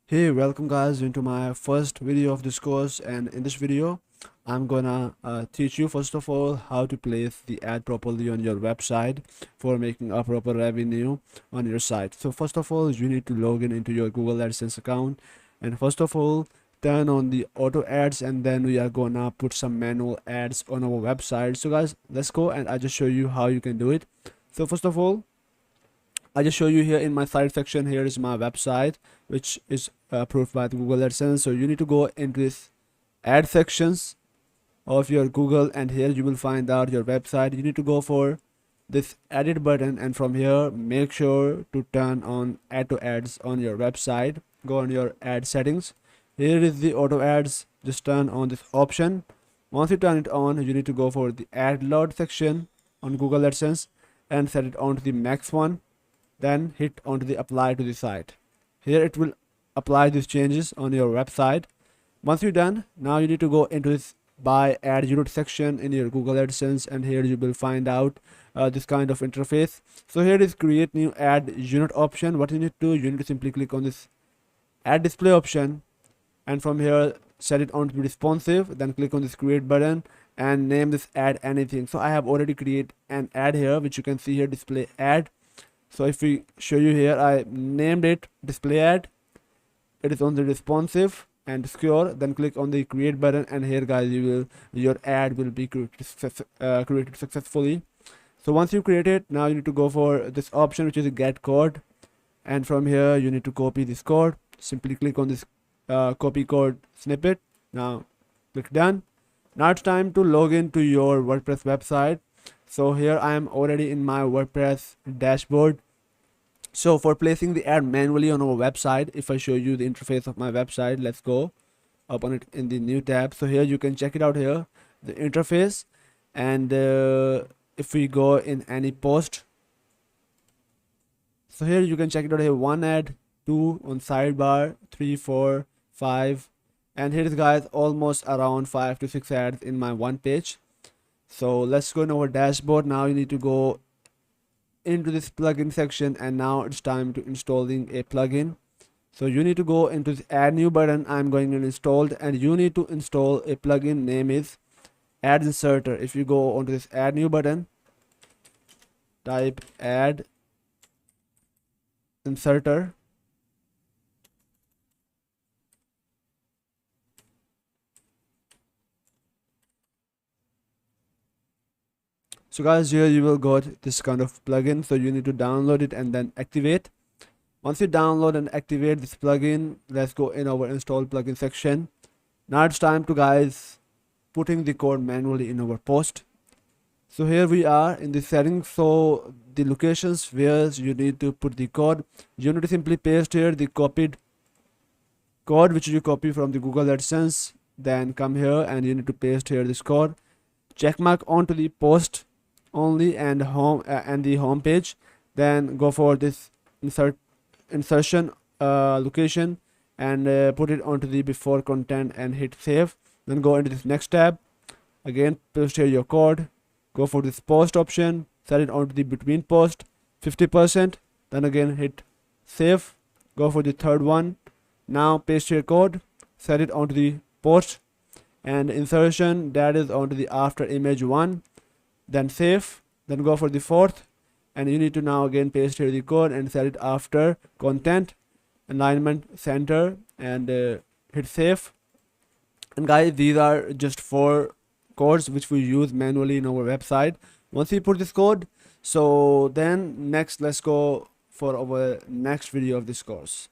Hey, welcome guys into my first video of this course, and in this video I'm gonna teach you first of all how to place the ad properly on your website for making a proper revenue on your site. So first of all, you need to log in into your Google AdSense account, and first of all turn on the auto ads, and then we are gonna put some manual ads on our website. So guys, let's go and I just show you how you can do it. So first of all, I just show you here in my site section. Here is my website, which is approved by the Google AdSense. So you need to go into this ad sections of your Google, and here you will find out your website. You need to go for this edit button, and from here make sure to turn on auto ads on your website. Go on your ad settings. Here is the auto ads. Just turn on this option. Once you turn it on, you need to go for the ad load section on Google AdSense and set it on to the max one. Then hit onto the apply to the site. Here it will apply these changes on your website. Once you're done, now you need to go into this buy ad unit section in your Google AdSense, and here you will find out this kind of interface. So here is create new ad unit option. What you need to do, you need to simply click on this ad display option, and from here set it on to be responsive. Then click on this create button and name this ad anything. So I have already created an ad here, which you can see here, display ad. So if we show you here, I named it display ad. It is on the responsive and secure. Then click on the create button, and here guys, your ad will be created successfully. So once you create it, now you need to go for this option, which is a get code, and from here you need to copy this code. Simply click on this copy code snippet. Now click done. Now it's time to log in to your WordPress website. So here I am already in my WordPress dashboard. So for placing the ad manually on our website, if I show you the interface of my website, let's go open it in the new tab. So here you can check it out here, the interface. And if we go in any post, so here you can check it out here, 1 ad, 2 on sidebar, 3, 4, 5, and here is guys almost around 5 to 6 ads in my one page. So let's go in our dashboard. Now you need to go into this plugin section, and now it's time to installing a plugin. So you need to go into the add new button. I'm going to installed, and you need to install a plugin. Name is Ad Inserter. If you go onto this add new button, type Ad Inserter. So guys, here you will got this kind of plugin. So you need to download it and then activate. Once you download and activate this plugin, let's go in our install plugin section. Now it's time to guys putting the code manually in our post. So here we are in the settings. So the locations where you need to put the code, you need to simply paste here the copied code which you copy from the Google AdSense. Then come here and you need to paste here this code, check mark onto the post only and home and the home page. Then go for this insertion location and put it onto the before content and hit save. Then go into this next tab, again paste here your code, go for this post option, set it onto the between post 50%, then again hit save. Go for the third one. Now paste your code, set it onto the post and insertion, that is onto the after image one, then save. Then go for the fourth, and you need to now again paste here the code and set it after content, alignment center, and hit save. And guys, these are just 4 codes which we use manually in our website. Once you put this code, so then next let's go for our next video of this course.